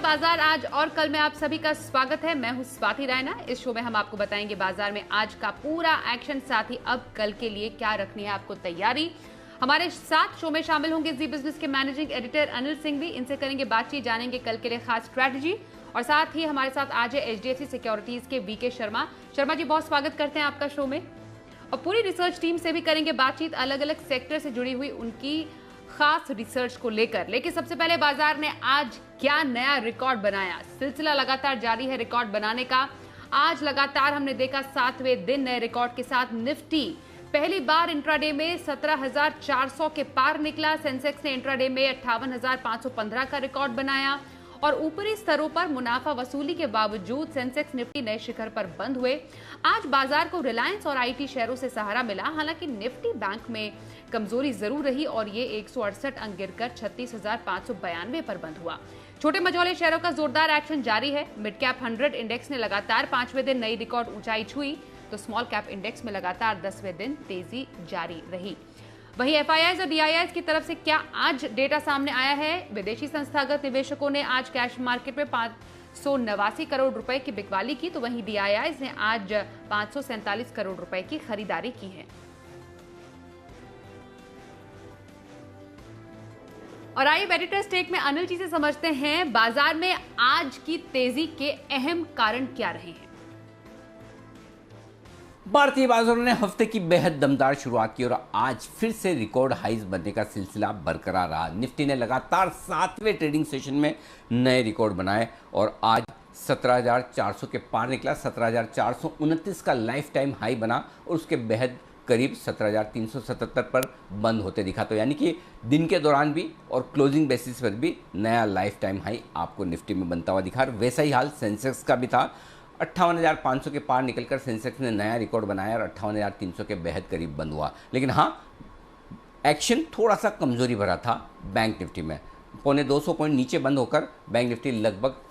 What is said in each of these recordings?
बाजार आज और कल में आप सभी का स्वागत है। मैं हूं स्वाति रायना। इस शो में हम आपको बताएंगे बाजार में आज का पूरा एक्शन, साथ ही अब कल के लिए क्या रखनी है आपको तैयारी। हमारे साथ शो में शामिल होंगे जी बिजनेस के मैनेजिंग एडिटर अनिल सिंह भी। इनसे करेंगे बातचीत, जानेंगे कल के लिए खास स्ट्रैटेजी। और साथ ही हमारे साथ आज है HDFC सिक्योरिटीज के VK शर्मा। शर्मा जी, बहुत स्वागत करते हैं आपका शो में। और पूरी रिसर्च टीम से भी करेंगे बातचीत, अलग अलग सेक्टर से जुड़ी हुई उनकी खास रिसर्च को लेकर। लेकिन सबसे पहले बाजार ने आज क्या नया रिकॉर्ड बनाया। सिलसिला लगातार जारी है रिकॉर्ड बनाने का। आज लगातार हमने देखा 7वें दिन नए रिकॉर्ड के साथ निफ्टी पहली बार इंट्राडे में 17,400 के पार निकला। सेंसेक्स ने इंट्राडे में 58,515 का रिकॉर्ड बनाया और ऊपरी स्तरों पर मुनाफा वसूली के बावजूद सेंसेक्स निफ्टी नए शिखर पर बंद हुए। आज बाजार को रिलायंस और IT शेयरों से सहारा मिला। हालांकि निफ्टी बैंक में कमजोरी जरूर रही और ये 168 अंक गिरकर 36,592 पर बंद हुआ। छोटे मझौले शेयरों का जोरदार एक्शन जारी है। मिड कैप 100 इंडेक्स ने लगातार 5वें दिन नई रिकॉर्ड ऊंचाई छुई, तो स्मॉल कैप इंडेक्स में लगातार 10वें दिन तेजी जारी रही। वहीं FIIs और DIIs की तरफ से क्या आज डेटा सामने आया है। विदेशी संस्थागत निवेशकों ने आज कैश मार्केट में 589 करोड़ रुपए की बिकवाली की, तो वहीं DIIs ने आज 547 करोड़ रुपए की खरीदारी की है। और आइए एडिटर्स टेक में अनिल जी से समझते हैं बाजार में आज की तेजी के अहम कारण क्या रहे हैं। भारतीय बाजारों ने हफ्ते की बेहद दमदार शुरुआत की और आज फिर से रिकॉर्ड हाइज बनने का सिलसिला बरकरार रहा। निफ्टी ने लगातार 7वें ट्रेडिंग सेशन में नए रिकॉर्ड बनाए और आज 17,400 के पार निकला। 17,429 का लाइफ टाइम हाई बना और उसके बेहद करीब 17,377 पर बंद होते दिखा। तो यानी कि दिन के दौरान भी और क्लोजिंग बेसिस पर भी नया लाइफ टाइम हाई आपको निफ्टी में बनता हुआ दिखा। वैसा ही हाल सेंसेक्स का भी था। 58,500 के पार निकलकर सेंसेक्स ने नया रिकॉर्ड बनाया और 58,300 के बेहद करीब बंद हुआ। लेकिन हाँ, एक्शन थोड़ा सा कमजोरी भरा था बैंक निफ्टी में। 250 पॉइंट नीचे बंद होकर बैंक निफ्टी लगभग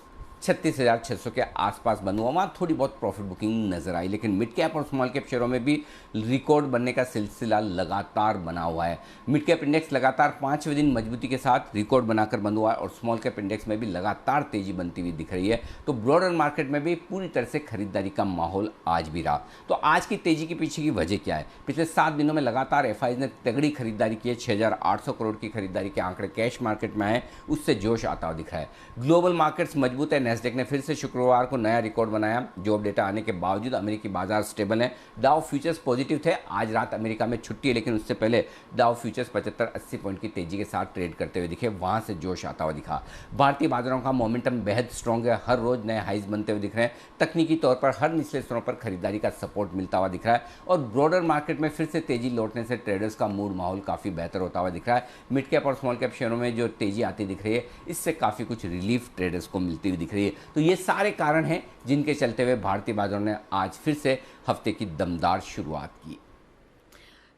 36,600 के आसपास बंद हुआ। वहाँ थोड़ी बहुत प्रॉफिट बुकिंग नजर आई। लेकिन मिड कैप और स्मॉल कैप शेयरों में भी रिकॉर्ड बनने का सिलसिला लगातार बना हुआ है। मिड कैप इंडेक्स लगातार 5वें दिन मजबूती के साथ रिकॉर्ड बनाकर बंद हुआ है और स्मॉल कैप इंडेक्स में भी लगातार तेजी बनती हुई दिख रही है। तो ब्रॉडर मार्केट में भी पूरी तरह से खरीदारी का माहौल आज भी रहा। तो आज की तेजी के पीछे की वजह क्या है। पिछले 7 दिनों में लगातार FIs ने तगड़ी खरीदारी की है। 6,800 करोड़ की खरीदारी के आंकड़े कैश मार्केट में आए, उससे जोश आता हुआ दिख रहा है। ग्लोबल मार्केट्स मजबूत है। नैस्डैक ने फिर से शुक्रवार को नया रिकॉर्ड बनाया। जॉब डेटा आने के बावजूद अमेरिकी बाजार स्टेबल है। डाउ फ्यूचर्स पॉजिटिव थे। आज रात अमेरिका में छुट्टी है, लेकिन उससे पहले डाउ फ्यूचर्स 75-80 पॉइंट की तेजी के साथ ट्रेड करते हुए दिखे। वहां से जोश आता हुआ दिखा। भारतीय बाजारों का मोमेंटम बेहद स्ट्रॉन्ग है। हर रोज नए हाइज बनते हुए दिख रहे हैं। तकनीकी तौर पर हर निचले स्तरों पर खरीदारी का सपोर्ट मिलता हुआ दिख रहा है और ब्रॉडर मार्केट में फिर से तेजी लौटने से ट्रेडर्स का मूड माहौल काफी बेहतर होता हुआ दिख रहा है। मिड कैप और स्मॉल कैप शेयरों में जो तेजी आती दिख रही है, इससे काफी कुछ रिलीफ ट्रेडर्स को मिलती हुई दिख रही है। तो ये सारे कारण हैं जिनके चलते हुए भारतीय बाजारों ने आज फिर से हफ्ते की दमदार शुरुआत की।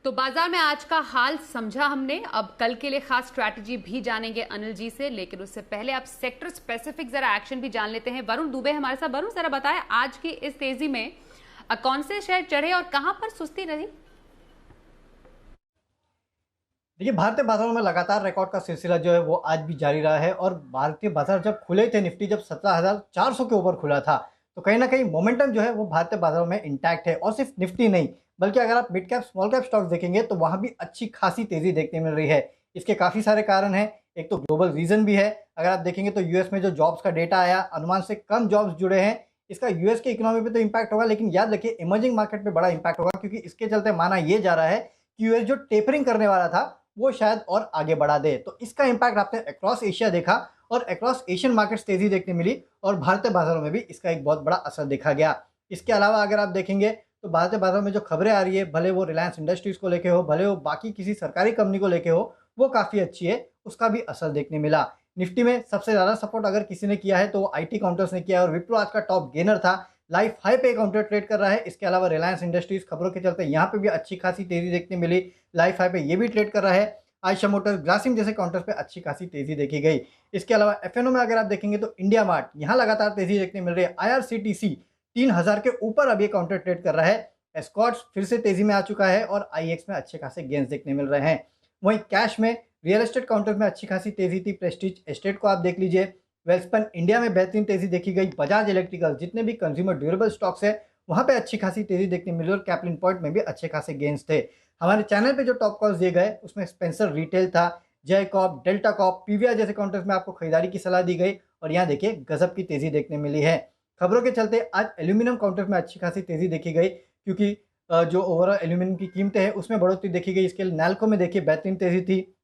तो बाजार में आज का हाल समझा हमने। अब कल के लिए खास स्ट्रैटेजी भी जानेंगे अनिल जी से, लेकिन उससे पहले आप सेक्टर स्पेसिफिक जरा एक्शन भी जान लेते हैं। वरुण दुबे हमारे साथ। वरुण, जरा बताएं आज की इस तेजी में कौन से शेयर चढ़े और कहां पर सुस्ती रही। देखिए, भारतीय बाजारों में लगातार रिकॉर्ड का सिलसिला जो है वो आज भी जारी रहा है और भारतीय बाजार जब खुले थे, निफ्टी जब 17,400 के ऊपर खुला था, तो कहीं ना कहीं मोमेंटम जो है वो भारतीय बाजारों में इंटैक्ट है। और सिर्फ निफ्टी नहीं, बल्कि अगर आप mid cap small cap stocks देखेंगे तो वहाँ भी अच्छी खासी तेजी देखने मिल रही है। इसके काफ़ी सारे कारण हैं। एक तो ग्लोबल रीजन भी है। अगर आप देखेंगे तो US में जो जॉब्स का डेटा आया, अनुमान से कम जॉब्स जुड़े हैं। इसका US के इकोनॉमी पे तो इम्पैक्ट होगा, लेकिन याद रखिए इमर्जिंग मार्केट पे बड़ा इम्पैक्ट होगा, क्योंकि इसके चलते माना यह जा रहा है कि US जो टेपरिंग करने वाला था वो शायद और आगे बढ़ा दे। तो इसका इम्पैक्ट आपने अक्रॉस एशिया देखा और अक्रॉस एशियन मार्केट्स तेजी देखने मिली और भारतीय बाजारों में भी इसका एक बहुत बड़ा असर देखा गया। इसके अलावा अगर आप देखेंगे तो भारतीय बाजारों में जो खबरें आ रही है, भले वो रिलायंस इंडस्ट्रीज को लेके हो, भले वो बाकी किसी सरकारी कंपनी को लेके हो, वो काफ़ी अच्छी है, उसका भी असर देखने मिला। निफ्टी में सबसे ज़्यादा सपोर्ट अगर किसी ने किया है तो वो IT काउंटर्स ने किया है और विप्रो आज का टॉप गेनर था। लाइफ हाई पे काउंटर ट्रेड कर रहा है। इसके अलावा रिलायंस इंडस्ट्रीज खबरों के चलते यहाँ पे भी अच्छी खासी तेजी देखने मिली। लाइफ हाई पे ये भी ट्रेड कर रहा है। आयशा मोटर्स, ग्रासिम जैसे काउंटर्स पे अच्छी खासी तेजी देखी गई। इसके अलावा FNO में अगर आप देखेंगे तो इंडिया मार्ट, यहाँ लगातार तेजी देखने मिल रही है। IRCTC 3,000 के ऊपर अब ये काउंटर ट्रेड कर रहा है। एस्कॉर्ट्स फिर से तेजी में आ चुका है और IEX में अच्छे खासे गेंस देखने मिल रहे हैं। वहीं कैश में रियल एस्टेट काउंटर में अच्छी खासी तेजी थी। प्रेस्टीज एस्टेट को आप देख लीजिए, वेल्सपन इंडिया में बेहतरीन तेजी देखी गई। बजाज इलेक्ट्रिकल, जितने भी कंज्यूमर ड्यूरेबल स्टॉक्स है वहां पे अच्छी खासी तेजी देखने मिली और कैप्लिन पॉइंट में भी अच्छे खासे गेंस थे। हमारे चैनल पे जो टॉप कॉल्स दिए गए उसमें स्पेंसर रिटेल था, जय कॉप, डेल्टा कॉप, पीवीआर जैसे काउंटर्स में आपको खरीदारी की सलाह दी गई और यहाँ देखिए गजब की तेजी देखने मिली है। खबरों के चलते आज एल्यूमिनियम काउंटर्स में अच्छी खासी तेजी देखी गई, क्योंकि जो ओवरऑल एल्यूमिनियम की कीमतें हैं उसमें बढ़ोतरी देखी गई। इसके नैल्को में देखिए बेहतरीन तेजी थी।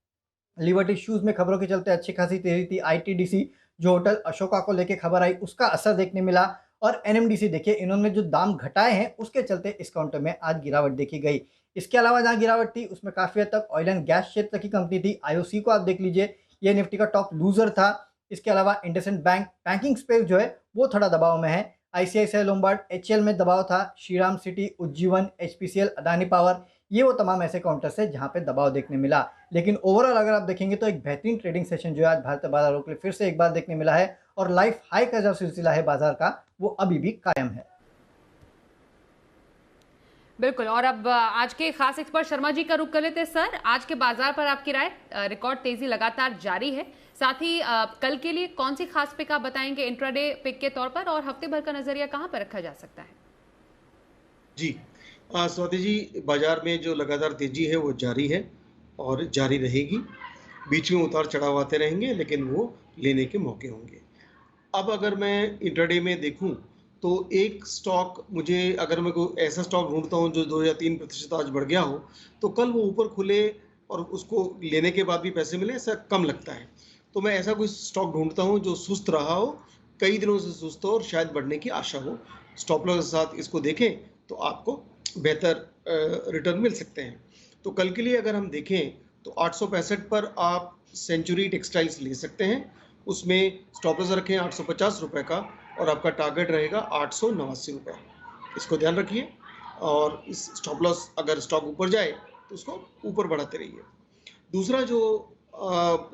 लिबर्टी शूज में खबरों के चलते अच्छी खासी तेजी थी। आईटीडीसी जो होटल अशोका को लेके खबर आई उसका असर देखने मिला। और एनएमडीसी देखिए इन्होंने जो दाम घटाए हैं उसके चलते इस काउंटर में आज गिरावट देखी गई। इसके अलावा जहां गिरावट थी उसमें काफी हद तक ऑयल एंड गैस क्षेत्र की कंपनी थी। आईओसी को आप देख लीजिए, ये निफ्टी का टॉप लूजर था। इसके अलावा इंडसइंड बैंक, बैंकिंग स्पेस जो है वो थोड़ा दबाव में है। आईसीआईसीआई लोम्बार्ड, एचएल में दबाव था। Shriram city, Ujjivan, HPCL, Adani power, ये वो तमाम ऐसे काउंटर्स है जहां पे दबाव देखने मिला। लेकिन ओवरऑल अगर आप देखेंगे तो एक बेहतरीन ट्रेडिंग सेशन जो है आज भारतीय बाजारों के लिए फिर से एक बार देखने मिला है और लाइफ हाई का जो सिलसिला है बाजार का वो अभी भी कायम है। बिल्कुल, और अब आज के खास एक्सपर्ट शर्मा जी का रुख कर लेते हैं। सर, आज के बाजार पर आपकी राय? रिकॉर्ड तेजी लगातार जारी है, साथ ही कल के लिए कौन सी खास पिक आप बताएंगे इंट्राडे पिक के तौर पर, और हफ्ते भर का नजरिया कहां पर रखा जा सकता है? जी, स्वाति जी, बाजार में जो लगातार तेजी है वो जारी है और जारी रहेगी। बीच में उतार चढ़ाव आते रहेंगे लेकिन वो लेने के मौके होंगे। अब अगर मैं इंट्राडे में देखूं तो एक स्टॉक, मुझे अगर मैं कोई ऐसा स्टॉक ढूंढता हूं जो 2 या 3% आज बढ़ गया हो तो कल वो ऊपर खुले और उसको लेने के बाद भी पैसे मिले, ऐसा कम लगता है। तो मैं ऐसा कोई स्टॉक ढूंढता हूं जो सुस्त रहा हो, कई दिनों से सुस्त हो और शायद बढ़ने की आशा हो। स्टॉप लॉस के साथ इसको देखें तो आपको बेहतर रिटर्न मिल सकते हैं। तो कल के लिए अगर हम देखें तो 865 पर आप सेंचुरी टेक्सटाइल्स ले सकते हैं। उसमें स्टॉप लॉस रखें 850 रुपये का और आपका टारगेट रहेगा 889 रुपये। इसको ध्यान रखिए और इस स्टॉप लॉस अगर स्टॉक ऊपर जाए तो उसको ऊपर बढ़ाते रहिए। दूसरा जो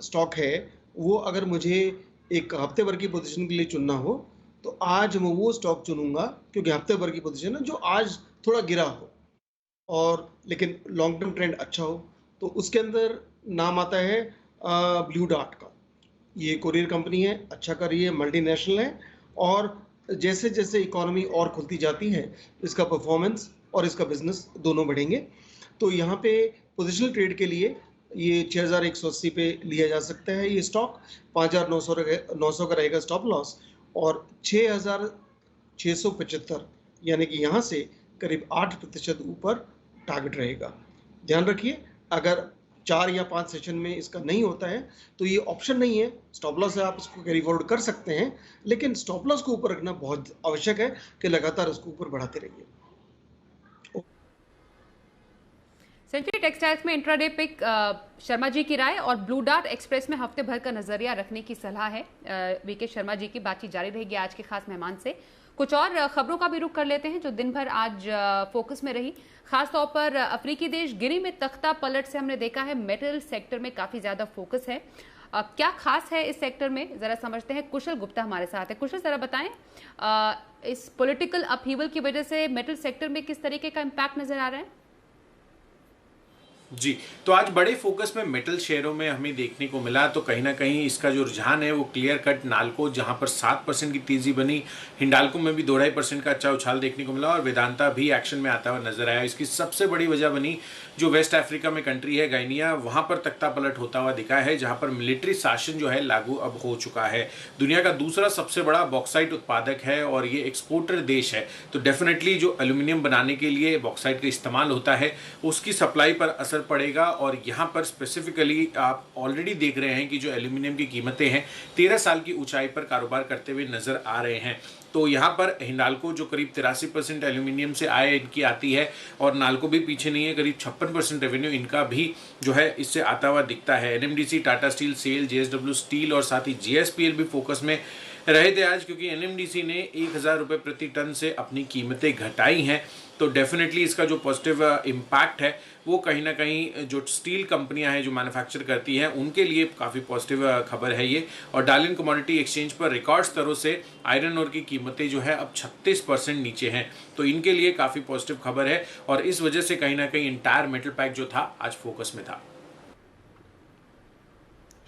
स्टॉक है वो अगर मुझे एक हफ्ते भर की पोजीशन के लिए चुनना हो तो आज मैं वो स्टॉक चुनूंगा, क्योंकि हफ्ते भर की पोजीशन है, जो आज थोड़ा गिरा हो और लेकिन लॉन्ग टर्म ट्रेंड अच्छा हो। तो उसके अंदर नाम आता है ब्लू डार्ट का। ये कोरियर कंपनी है, अच्छा कर रही है, मल्टीनेशनल है और जैसे जैसे इकोनॉमी और खुलती जाती है इसका परफॉर्मेंस और इसका बिजनेस दोनों बढ़ेंगे। तो यहाँ पे पोजिशनल ट्रेड के लिए ये 6180 पे लिया जा सकता है। ये स्टॉक 5900 का रहेगा स्टॉप लॉस और 6675 यानी कि यहाँ से करीब 8% ऊपर टारगेट रहेगा। ध्यान रखिए, अगर 4 या 5 सेशन में इसका नहीं होता है तो ये ऑप्शन नहीं है, स्टॉप लॉस है, आप इसको कैरी फॉरवर्ड कर सकते हैं, लेकिन स्टॉप लॉस को ऊपर रखना बहुत आवश्यक है कि लगातार उसको ऊपर बढ़ाते रहिए। सेंचुरी टेक्सटाइल्स में इंट्राडे पिक शर्मा जी की राय और ब्लू डार्ट एक्सप्रेस में हफ्ते भर का नजरिया रखने की सलाह है। वीके शर्मा जी की बातचीत जारी रहेगी आज के खास मेहमान से। कुछ और खबरों का भी रुख कर लेते हैं जो दिन भर आज फोकस में रही। खासतौर पर अफ्रीकी देश गिनी में तख्ता पलट से हमने देखा है मेटल सेक्टर में काफी ज्यादा फोकस है। क्या खास है इस सेक्टर में, जरा समझते हैं। कुशल गुप्ता हमारे साथ है। कुशल, जरा बताएं इस पॉलिटिकल अपहीवल की वजह से मेटल सेक्टर में किस तरीके का इम्पैक्ट नजर आ रहा है? जी, तो आज बड़े फोकस में मेटल शेयरों में हमें देखने को मिला। तो कहीं ना कहीं इसका जो रुझान है वो क्लियर कट नाल्को, जहां पर 7% की तेजी बनी, हिंडाल्को में भी 2.5% का अच्छा उछाल देखने को मिला और वेदांता भी एक्शन में आता हुआ नजर आया। इसकी सबसे बड़ी वजह बनी जो वेस्ट अफ्रीका में कंट्री है गाइनिया, वहां पर तख्ता पलट होता हुआ दिखा है, जहां पर मिलिट्री शासन जो है लागू अब हो चुका है। दुनिया का दूसरा सबसे बड़ा बॉक्साइट उत्पादक है और ये एक्सपोर्टर देश है। तो डेफिनेटली जो एल्यूमिनियम बनाने के लिए बॉक्साइट का इस्तेमाल होता है उसकी सप्लाई पर असर पड़ेगा। और यहाँ पर स्पेसिफिकली आप ऑलरेडी देख रहे हैं कि जो एल्यूमिनियम की कीमतें हैं 13 साल की ऊंचाई पर कारोबार करते हुए नजर आ रहे हैं। तो यहाँ पर हिंडाल्को जो करीब 83% एल्यूमिनियम से आय इनकी आती है और नाल्को भी पीछे नहीं है, करीब 56% रेवेन्यू इनका भी जो है इससे आता हुआ दिखता है। NMDC, Tata steel, SAIL, JSW steel और साथ ही जीएसपीएल भी फोकस में रहे थे आज, क्योंकि एनएमडीसी ने 1000 रुपये प्रति टन से अपनी कीमतें घटाई हैं। तो डेफिनेटली इसका जो पॉजिटिव इम्पैक्ट है वो कहीं ना कहीं जो स्टील कंपनियां हैं जो मैन्युफैक्चर करती हैं उनके लिए काफ़ी पॉजिटिव खबर है ये। और डार्लिन कमोडिटी एक्सचेंज पर रिकॉर्ड स्तरों से आयरन ओर की कीमतें जो है अब 36% नीचे हैं। तो इनके लिए काफ़ी पॉजिटिव खबर है और इस वजह से कहीं ना कहीं इंटायर मेटल पैक जो था आज फोकस में था।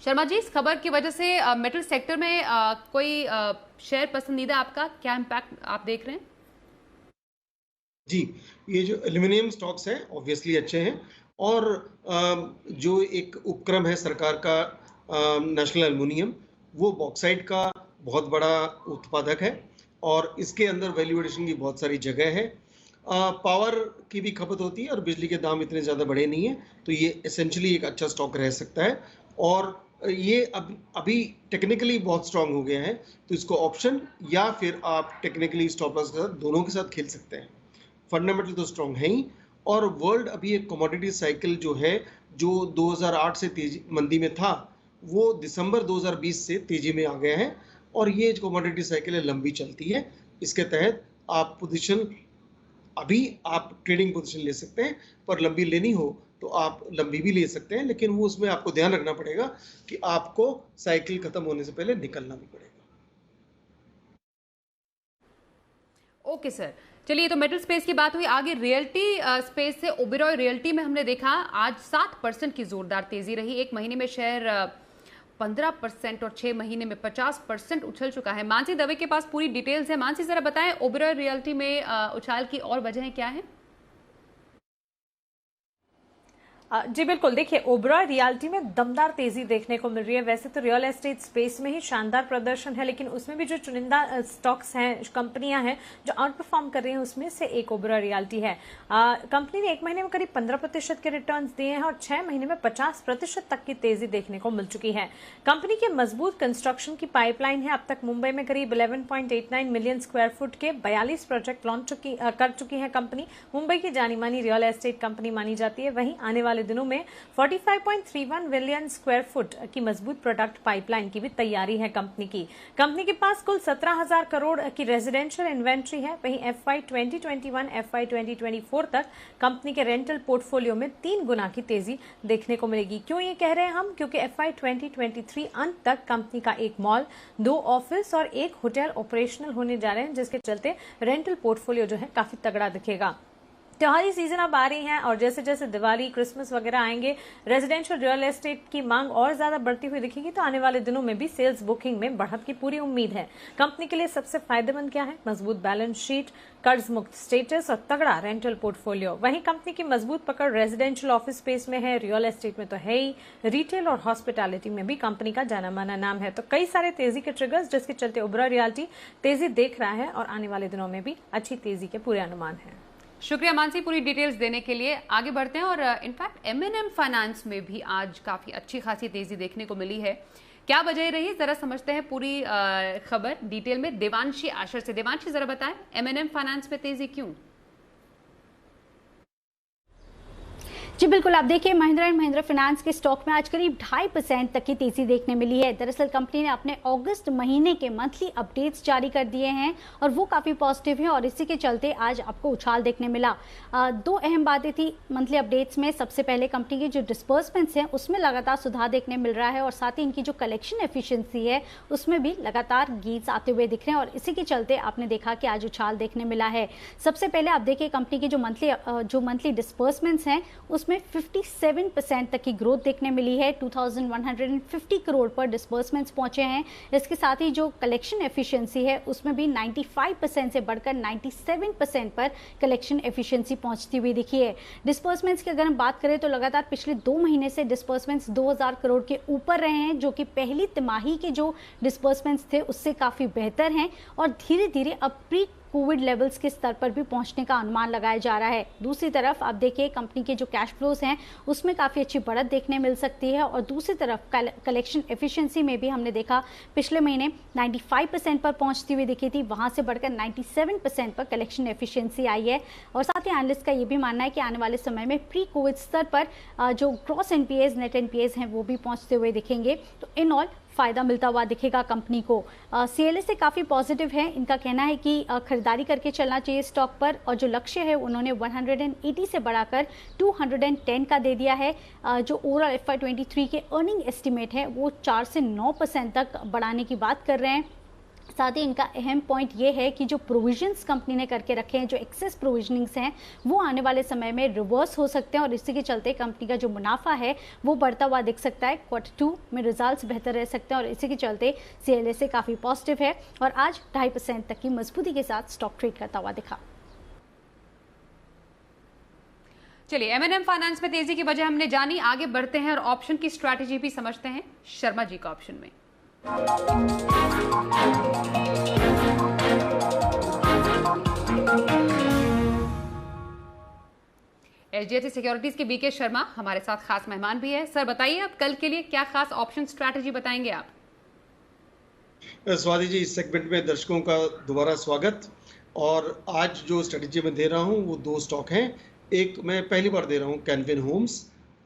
शर्मा जी, इस खबर की वजह से मेटल सेक्टर में कोई शेयर पसंदीदा आपका क्या इम्पैक्ट आप देख रहे हैं? जी, ये जो एल्यूमिनियम स्टॉक्स हैं ऑब्वियसली अच्छे हैं, और जो एक उपक्रम है सरकार का नेशनल एल्यूमिनियम, वो बॉक्साइट का बहुत बड़ा उत्पादक है और इसके अंदर वैल्यू एडिशन की बहुत सारी जगह है। पावर की भी खपत होती है और बिजली के दाम इतने ज़्यादा बढ़े नहीं हैं, तो ये एसेंशियली एक अच्छा स्टॉक रह सकता है। और ये अभी टेक्निकली बहुत स्ट्रांग हो गया है, तो इसको ऑप्शन या फिर आप टेक्निकली स्टॉप लॉस के साथ दोनों के साथ खेल सकते हैं। फंडामेंटल तो स्ट्रांग है ही, और वर्ल्ड अभी एक कमोडिटी साइकिल जो है, जो 2008 से तेजी मंदी में था, वो दिसंबर 2020 से तेजी में आ गया है, और ये जो कमोडिटी साइकिल है लंबी चलती है। इसके तहत आप पोजीशन अभी आप ट्रेडिंग पोजीशन ले सकते हैं, पर लंबी लेनी हो तो आप लंबी भी ले सकते हैं, लेकिन वो उसमें आपको ध्यान रखना पड़ेगा कि आपको साइकिल खत्म होने से पहले निकलना भी पड़ेगा। ओके सर, चलिए, तो मेटल स्पेस की बात हुई। आगे रियल्टी स्पेस से ओबेरॉय रियल्टी में हमने देखा आज 7% की जोरदार तेजी रही। एक महीने में शेयर 15% और 6 महीने में 50% उछल चुका है। मानसी दवे के पास पूरी डिटेल्स है। मानसी, जरा बताएं ओबेरॉय रियल्टी में उछाल की और वजहें क्या है? जी बिल्कुल, देखिए ओबेरॉय रियल्टी में दमदार तेजी देखने को मिल रही है। वैसे तो रियल एस्टेट स्पेस में ही शानदार प्रदर्शन है, लेकिन उसमें भी जो चुनिंदा स्टॉक्स हैं, कंपनियां हैं जो आउट परफॉर्म कर रही हैं, उसमें से एक ओबेरॉय रियल्टी है। कंपनी ने एक महीने में करीब 15% के रिटर्न्स दिए हैं और 6 महीने में 50% तक की तेजी देखने को मिल चुकी है। कंपनी के मजबूत कंस्ट्रक्शन की पाइपलाइन है। अब तक मुंबई में करीब 11.89 मिलियन स्क्वायर फुट के 42 प्रोजेक्ट लॉन्च कर चुकी है कंपनी। मुंबई की जानी मानी रियल एस्टेट कंपनी मानी जाती है। वहीं आने वाले दिनों में 45.31 मिलियन स्क्वायर फुट की मजबूत प्रोडक्ट पाइपलाइन की भी तैयारी है कंपनी की। कंपनी के पास कुल 17,000 करोड़ की रेजिडेंशियल इन्वेंट्री है। वहीं FY 2021 FY 2024 तक कंपनी के रेंटल पोर्टफोलियो में 3 गुना की तेजी देखने को मिलेगी। क्यों ये कह रहे हैं हम? क्योंकि FY 2023 अंत तक कंपनी का 1 मॉल, 2 ऑफिस और 1 होटल ऑपरेशनल होने जा रहे हैं, जिसके चलते रेंटल पोर्टफोलियो जो है काफी तगड़ा दिखेगा। त्योहारी सीजन अब आ रही है और जैसे जैसे दिवाली, क्रिसमस वगैरह आएंगे, रेजिडेंशियल रियल एस्टेट की मांग और ज्यादा बढ़ती हुई दिखेगी, तो आने वाले दिनों में भी सेल्स बुकिंग में बढ़त की पूरी उम्मीद है। कंपनी के लिए सबसे फायदेमंद क्या है? मजबूत बैलेंस शीट, कर्ज मुक्त स्टेटस और तगड़ा रेंटल पोर्टफोलियो। वहीं कंपनी की मजबूत पकड़ रेजिडेंशियल ऑफिस स्पेस में है, रियल एस्टेट में तो है ही, रिटेल और हॉस्पिटैलिटी में भी कंपनी का जाना माना नाम है। तो कई सारे तेजी के ट्रिगर्स जिसके चलते ओबेरॉय रियल्टी तेजी देख रहा है और आने वाले दिनों में भी अच्छी तेजी के पूरे अनुमान है। शुक्रिया मानसी पूरी डिटेल्स देने के लिए। आगे बढ़ते हैं और इनफैक्ट M&M फाइनेंस में भी आज काफी अच्छी खासी तेजी देखने को मिली है। क्या वजह रही, जरा समझते हैं पूरी खबर डिटेल में देवांशी आशर से। देवांशी, जरा बताएं M&M फाइनेंस में तेजी क्यों? जी बिल्कुल, आप देखिए महिंद्रा एंड महिंद्रा फाइनेंस के स्टॉक में आज करीब 2.5% तक की तेजी देखने मिली है। दरअसल कंपनी ने अपने अगस्त महीने के मंथली अपडेट्स जारी कर दिए हैं और वो काफ़ी पॉजिटिव हैं और इसी के चलते आज आपको उछाल देखने मिला। 2 अहम बातें थी मंथली अपडेट्स में। सबसे पहले कंपनी के जो डिस्बर्समेंट्स हैं उसमें लगातार सुधार देखने मिल रहा है और साथ ही इनकी जो कलेक्शन एफिशिएंसी है उसमें भी लगातार गेन्स आते हुए दिख रहे हैं और इसी के चलते आपने देखा कि आज उछाल देखने मिला है। सबसे पहले आप देखिए कंपनी की जो मंथली डिस्बर्समेंट्स हैं उसमें 57% तक की ग्रोथ देखने मिली है। 2150 करोड़ पर डिस्बर्समेंट्स पहुंचे हैं। इसके साथ ही जो कलेक्शन एफिशिएंसी है उसमें भी 95% से बढ़कर 97% पर कलेक्शन एफिशिएंसी पहुंचती हुई दिखी है। डिस्बर्समेंट्स की अगर हम बात करें तो लगातार पिछले 2 महीने से डिस्बर्समेंट्स 2000 करोड़ के ऊपर रहे हैं, जो कि पहली तिमाही के जो डिस्बर्समेंट्स थे उससे काफ़ी बेहतर हैं और धीरे धीरे अब प्री कोविड लेवल्स के स्तर पर भी पहुंचने का अनुमान लगाया जा रहा है। दूसरी तरफ आप देखिए कंपनी के जो कैश फ्लोज हैं उसमें काफ़ी अच्छी बढ़त देखने मिल सकती है और दूसरी तरफ कलेक्शन एफिशिएंसी में भी हमने देखा पिछले महीने 95% पर पहुंचती हुई दिखी थी, वहां से बढ़कर 97% पर कलेक्शन एफिशिएंसी आई है। और साथ ही एनालिस्ट का ये भी मानना है कि आने वाले समय में प्री कोविड स्तर पर जो ग्रॉस एनपीएज, नेट एनपीएज हैं वो भी पहुँचते हुए दिखेंगे। तो इन ऑल फायदा मिलता हुआ दिखेगा कंपनी को। CLA से काफ़ी पॉजिटिव है। इनका कहना है कि खरीदारी करके चलना चाहिए स्टॉक पर और जो लक्ष्य है उन्होंने 180 से बढ़ाकर 210 का दे दिया है। जो ओवरऑल FY 23 के अर्निंग एस्टिमेट है वो 4 से 9% तक बढ़ाने की बात कर रहे हैं। साथ ही इनका अहम पॉइंट ये है कि जो प्रोविजंस कंपनी ने करके रखे हैं, जो एक्सेस प्रोविजनिंग्स हैं, वो आने वाले समय में रिवर्स हो सकते हैं और इसी के चलते कंपनी का जो मुनाफा है वो बढ़ता हुआ दिख सकता है। Q2 में रिजल्ट्स बेहतर रह सकते हैं और इसी के चलते CLSA काफ़ी पॉजिटिव है और आज 2.5% तक की मजबूती के साथ स्टॉक ट्रेड करता हुआ दिखा। चलिए, M&M फाइनेंस में तेजी की वजह हमने जानी, आगे बढ़ते हैं और ऑप्शन की स्ट्रैटेजी भी समझते हैं शर्मा जी का ऑप्शन में। HDFC सिक्योरिटीज के बीके शर्मा हमारे साथ खास मेहमान भी है। सर बताइए, अब कल के लिए क्या खास ऑप्शन स्ट्रैटेजी बताएंगे आप? स्वाति जी, इस सेगमेंट में दर्शकों का दोबारा स्वागत। और आज जो स्ट्रैटेजी मैं दे रहा हूं वो 2 स्टॉक हैं। एक मैं पहली बार दे रहा हूं कैनफिन होम्स,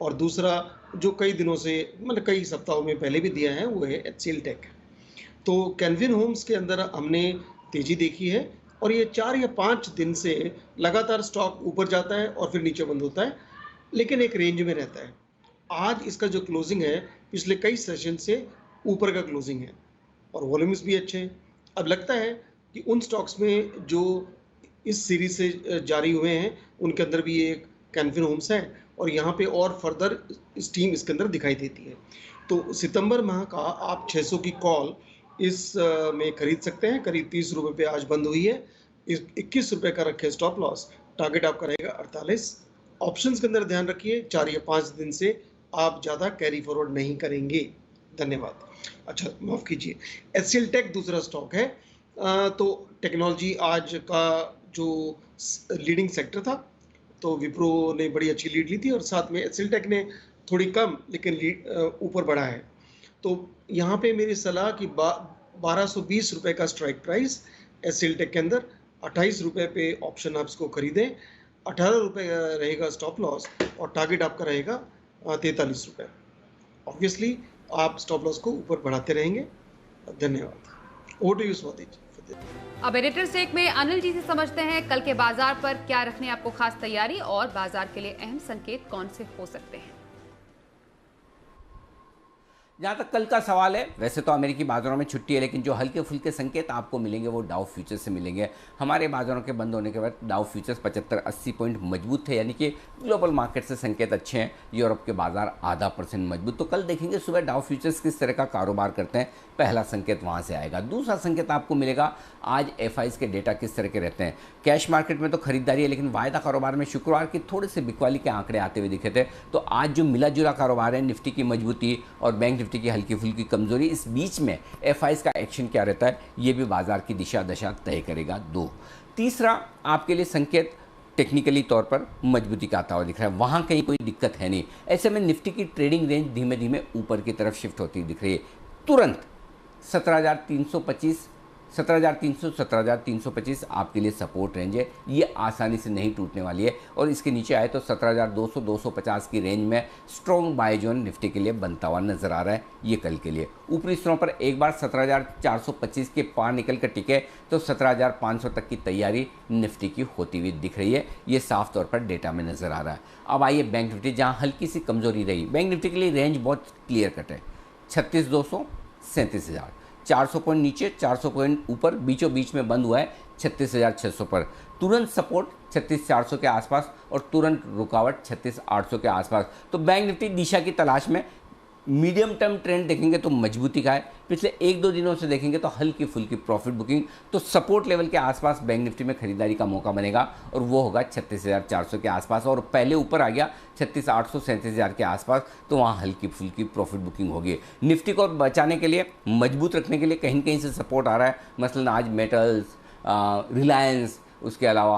और दूसरा जो कई दिनों से मतलब कई सप्ताहों में पहले भी दिया है वो है HCL टेक। तो कैनफिन होम्स के अंदर हमने तेजी देखी है और ये 4 या 5 दिन से लगातार स्टॉक ऊपर जाता है और फिर नीचे बंद होता है, लेकिन एक रेंज में रहता है। आज इसका जो क्लोजिंग है पिछले कई सेशन से ऊपर का क्लोजिंग है और वॉल्यूम्स भी अच्छे हैं। अब लगता है कि उन स्टॉक्स में जो इस सीरीज से जारी हुए हैं उनके अंदर भी एक कैनफिन होम्स है और यहाँ पे और फर्दर स्टीम इसके अंदर दिखाई देती है। तो सितंबर माह का आप 600 की कॉल इस में खरीद सकते हैं। करीब 30 रुपये पे आज बंद हुई है। 21 रुपये का रखे स्टॉप लॉस, टारगेट आपका रहेगा 48। ऑप्शंस के अंदर ध्यान रखिए, 4 या 5 दिन से आप ज़्यादा कैरी फॉरवर्ड नहीं करेंगे। धन्यवाद। अच्छा, माफ़ कीजिए, HCL टेक दूसरा स्टॉक है। तो टेक्नोलॉजी आज का जो लीडिंग सेक्टर था, तो विप्रो ने बड़ी अच्छी लीड ली थी और साथ में HCL टेक ने थोड़ी कम लेकिन लीड ऊपर बढ़ा है। तो यहाँ पे मेरी सलाह कि 1220 रुपये का स्ट्राइक प्राइस HCL टेक के अंदर, 28 रुपये पे ऑप्शन आप इसको खरीदें, 18 रुपये रहेगा स्टॉप लॉस और टारगेट आपका रहेगा 43 रुपये। ऑब्वियसली आप स्टॉप लॉस को ऊपर बढ़ाते रहेंगे। धन्यवाद। Over to you Swati ji. अब एडिटर सेक में अनिल जी से समझते हैं कल के बाजार पर क्या रखने आपको खास तैयारी और बाजार के लिए अहम संकेत कौन से हो सकते हैं। जहाँ तक कल का सवाल है, वैसे तो अमेरिकी बाजारों में छुट्टी है, लेकिन जो हल्के फुल्के संकेत आपको मिलेंगे वो डाउ फ्यूचर्स से मिलेंगे। हमारे बाजारों के बंद होने के बाद डाउ फ्यूचर्स 75-80 पॉइंट मजबूत थे, यानी कि ग्लोबल मार्केट से संकेत अच्छे हैं। यूरोप के बाजार 0.5% मजबूत। तो कल देखेंगे सुबह डाउ फ्यूचर्स किस तरह का कारोबार करते हैं, पहला संकेत वहाँ से आएगा। दूसरा संकेत आपको मिलेगा आज FIs के डेटा किस तरह के रहते हैं। कैश मार्केट में तो खरीदारी है, लेकिन वायदा कारोबार में शुक्रवार की थोड़े से बिकवाली के आंकड़े आते हुए दिखे थे। तो आज जो मिला जुला कारोबार है, निफ्टी की मजबूती और बैंक निफ्टी की हल्की फुल्की कमजोरी, इस बीच में FIs का एक्शन क्या रहता है ये भी बाजार की दिशा दशा तय करेगा। 2, तीसरा आपके लिए संकेत टेक्निकली तौर पर मजबूती का आता हुआ दिख रहा है, वहाँ कहीं कोई दिक्कत है नहीं। ऐसे में निफ्टी की ट्रेडिंग रेंज धीमे धीमे ऊपर की तरफ शिफ्ट होती दिख रही है। तुरंत 17,325 17,300 17,325 आपके लिए सपोर्ट रेंज है, ये आसानी से नहीं टूटने वाली है। और इसके नीचे आए तो 17,200 250 की रेंज में स्ट्रॉन्ग बाय जोन निफ्टी के लिए बनता हुआ नजर आ रहा है ये कल के लिए। ऊपरी स्तरों पर एक बार 17,425 के पार निकल कर टिके तो 17,500 तक की तैयारी निफ्टी की होती हुई दिख रही है, ये साफ तौर पर डेटा में नजर आ रहा है। अब आइए बैंक निफ्टी, जहाँ हल्की सी कमजोरी रही। बैंक निफ्टी के लिए रेंज बहुत क्लियर कट है, 36,200 37,000, 400 पॉइंट नीचे 400 पॉइंट ऊपर, बीचों बीच में बंद हुआ है 36,600 पर। तुरंत सपोर्ट 36,400 के आसपास और तुरंत रुकावट 36,800 के आसपास। तो बैंक निफ्टी दिशा की तलाश में। मीडियम टर्म ट्रेंड देखेंगे तो मजबूती का है, पिछले 1-2 दिनों से देखेंगे तो हल्की फुल्की प्रॉफिट बुकिंग। तो सपोर्ट लेवल के आसपास बैंक निफ्टी में खरीदारी का मौका बनेगा और वो होगा 36,400 के आसपास। और पहले ऊपर आ गया 36,800 37,000 के आसपास, तो वहाँ हल्की फुल्की प्रॉफिट बुकिंग होगी। निफ्टी को बचाने के लिए, मजबूत रखने के लिए कहीं कहीं से सपोर्ट आ रहा है। मसलन आज मेटल्स, रिलायंस, उसके अलावा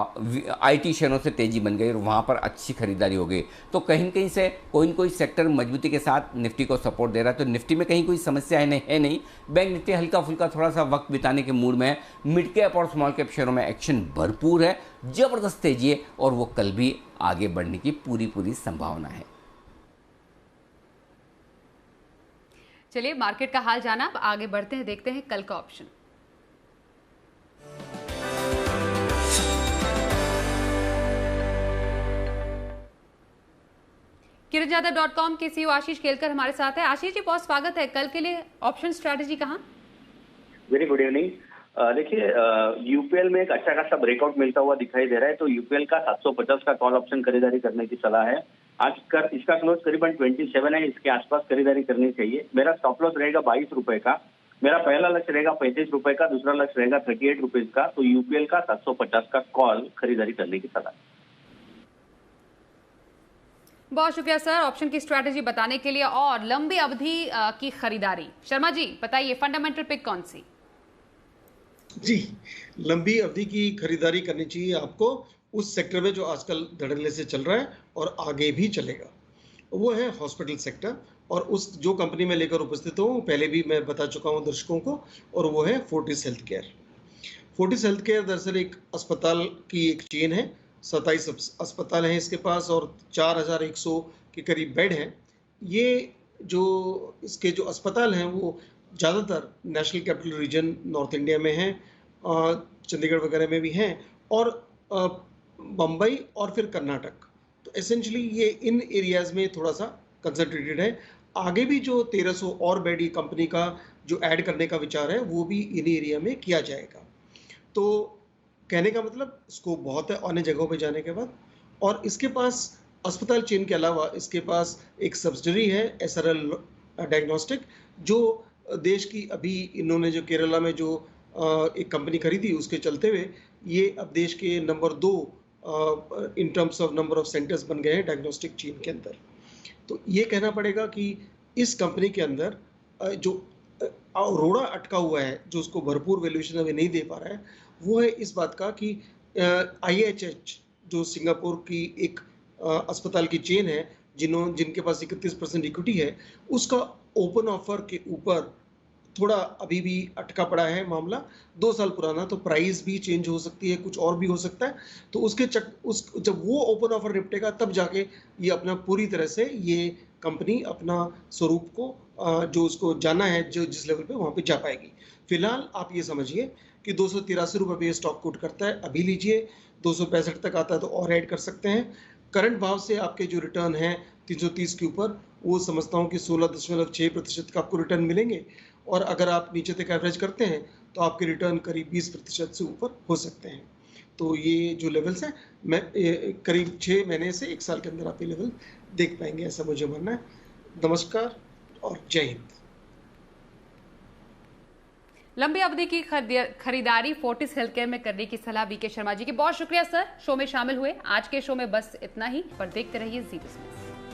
IT शेयरों से तेजी बन गई और वहाँ पर अच्छी खरीदारी हो गई। तो कहीं कहीं से कोई सेक्टर मजबूती के साथ निफ्टी को सपोर्ट दे रहा है। तो निफ्टी में कहीं कोई समस्या है नहीं। बैंक निफ्टी हल्का फुल्का थोड़ा सा वक्त बिताने के मूड में है। मिड कैप और स्मॉल कैप शेयरों में एक्शन भरपूर है, जबरदस्त तेजी है और वो कल भी आगे बढ़ने की पूरी संभावना है। चलिए, मार्केट का हाल जाना, अब आगे बढ़ते हैं, देखते हैं कल का ऑप्शन। किरणजादव.com के CEO आशीष केलकर हमारे साथ है। आशीष जी, बहुत स्वागत है। कल के लिए ऑप्शन स्ट्रैटेजी कहाँ? Very good evening. देखिए, यूपीएल में एक अच्छा खासा ब्रेकआउट मिलता हुआ दिखाई दे रहा है, तो यूपीएल का 750 का कॉल ऑप्शन खरीदारी करने की सलाह है। आज इसका क्लोज करीबन 27 है, इसके आसपास खरीदारी करनी चाहिए। मेरा स्टॉप लॉस रहेगा 22 रुपए का, मेरा पहला लक्ष्य रहेगा 35 रुपए का, दूसरा लक्ष्य रहेगा 38 रुपीज का। तो यूपीएल का 750 का कॉल खरीदारी करने की सलाह। बहुत शुक्रिया सर ऑप्शन की स्ट्रैटेजी बताने के लिए। और लंबी अवधि की खरीदारी, शर्मा जी बताइए, फंडामेंटल पिक कौन सी? जी, लंबी अवधि की खरीदारी करनी चाहिए आपको उस सेक्टर में जो आजकल धड़ल्ले से चल रहा है और आगे भी चलेगा, वो है हॉस्पिटल सेक्टर। और उस जो कंपनी में लेकर उपस्थित हूँ, पहले भी मैं बता चुका हूँ दर्शकों को, और वो है Fortis health care. Fortis health care दरअसल एक अस्पताल की एक चेन है। 27 अस्पताल हैं इसके पास और 4100 के करीब बेड हैं। ये जो इसके जो अस्पताल हैं वो ज़्यादातर national capital region north India में हैं, चंडीगढ़ वगैरह में भी हैं, और बम्बई और फिर कर्नाटक। तो एसेंशली ये इन एरियाज़ में थोड़ा सा कंसंट्रेटेड है। आगे भी जो 1300 और बेड कंपनी का जो ऐड करने का विचार है वो भी इन एरिया में किया जाएगा। तो कहने का मतलब स्कोप बहुत है अन्य जगहों पे जाने के बाद। और इसके पास अस्पताल चेन के अलावा इसके पास एक सब्सिडरी है SRL डायग्नोस्टिक, जो देश की अभी इन्होंने जो केरला में जो एक कंपनी खरीदी उसके चलते हुए ये अब देश के number 2 in terms of number of centres बन गए हैं डायग्नोस्टिक चेन के अंदर। तो ये कहना पड़ेगा कि इस कंपनी के अंदर जो रोड़ा अटका हुआ है, जो उसको भरपूर वैल्यूएशन अभी नहीं दे पा रहा है, वो है इस बात का कि IHH जो सिंगापुर की एक अस्पताल की चेन है, जिनके पास 31% इक्विटी है, उसका ओपन ऑफर के ऊपर थोड़ा अभी भी अटका पड़ा है मामला, 2 साल पुराना। तो प्राइस भी चेंज हो सकती है, कुछ और भी हो सकता है। तो जब वो ओपन ऑफर निपटेगा तब जाके ये अपना पूरी तरह से ये कंपनी अपना स्वरूप को जो उसको जाना है, जो जिस लेवल पे वहाँ पे जा पाएगी। फिलहाल आप ये समझिए कि 283 रुपये पे स्टॉक कोट करता है, अभी लीजिए। 265 तक आता है तो और ऐड कर सकते हैं। करंट भाव से आपके जो रिटर्न है 330 के ऊपर, वो समझता हूँ कि 16.6% का आपको रिटर्न मिलेंगे। और अगर आप नीचे तक एवरेज करते हैं तो आपके रिटर्न करीब 20% से ऊपर हो सकते हैं। तो ये जो लेवल्स हैं, मैं करीब 6 महीने से 1 साल के अंदर आप ये लेवल देख पाएंगे, ऐसा मुझे मानना है। नमस्कार और जय हिंद। लंबी अवधि की खरीदारी फोर्टिस हेल्थ केयर में करने की सलाह वीके शर्मा जी की। बहुत शुक्रिया सर शो में शामिल हुए। आज के शो में बस इतना ही, पर देखते रहिए जी बिजनेस।